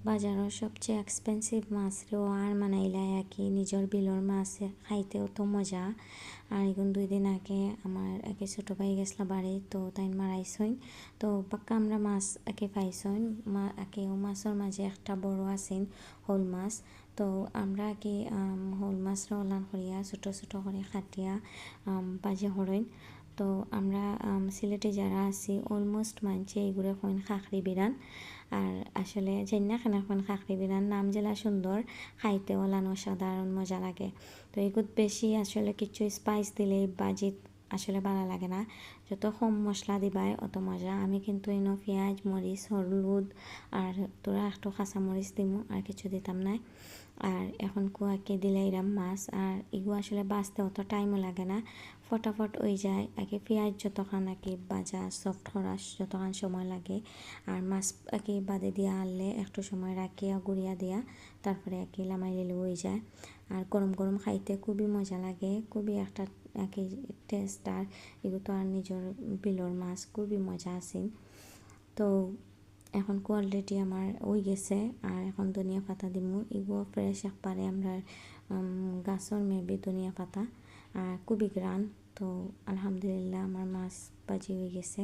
বাজাৰৰ সবচেয়ে এক্সপেন্সিভ মাছ রেও আর মানাইলা কি নিজের বিলর মাছ খাইতেও তো মজা। আর এখন 2 দিন আগে আমার একে ছোটো ভাই গেছিলো বাড়ি, তো তাই মারাইছইন। তো পাক্কা আমরা মাছ একে পাইছইন একেও মাছের মাঝে একটা বড় আছেন শোল মাছ। তো আমরা কি শোল মাছ রলান করিয়া ছোটো ছোটো করে কাটিয়া বাজে হরইন। তো আমরা সিলেটে যারা আছি অলমোস্ট মানছে এইগুলো কইন খাখরি বিরান। আর আসলে জেন্না খানা এখন খাখরি বিরান নাম জেলা সুন্দর, খাইতে ওলান অসাধারণ মজা লাগে। তো এগুলো বেশি আসলে কিছু স্পাইস দিলে বাজিত আসলে ভালো লাগে না, যত কম মশলা দিবাই অত মজা। আমি কিন্তু এনো পেঁয়াজ মরিচ হলুদ আর তোরা একটু কাঁচা মরিচ দিমু, আর কিছু দিতাম না। আর এখন কুয়াকে দিলে এরম মাছ, আর এগুলো আসলে বাঁচতে অত টাইমও লাগে না, ফটাফট হয়ে যায়। আগে পেঁয়াজ যতক্ষণ কি বাজা সফট করা যতক্ষণ সময় লাগে, আর মাছ কি বাদে দিয়া আনলে একটু সময় রাখিয়া গুড়িয়া দিয়া তারপরে কি লামাই দিলে হয়ে যায়। আর গরম গরম খাইতে খুবই মজা লাগে, খুবই একটা কি টেস্ট। আর এগুলো তো আর নিজের বিলর মাছ খুবই মজা আছে। তো এখন অলরেডি আমার হয়ে গেছে, আর এখন ধনিয়া পাতা দিমু। এগুলো ফ্রেশ একবারে আমরা গাছর মেবি ধনিয়া পাতা, আর খুবই গ্রান। তো আলহামদুলিল্লাহ আমার মাছ ভাজি হয়ে গেছে।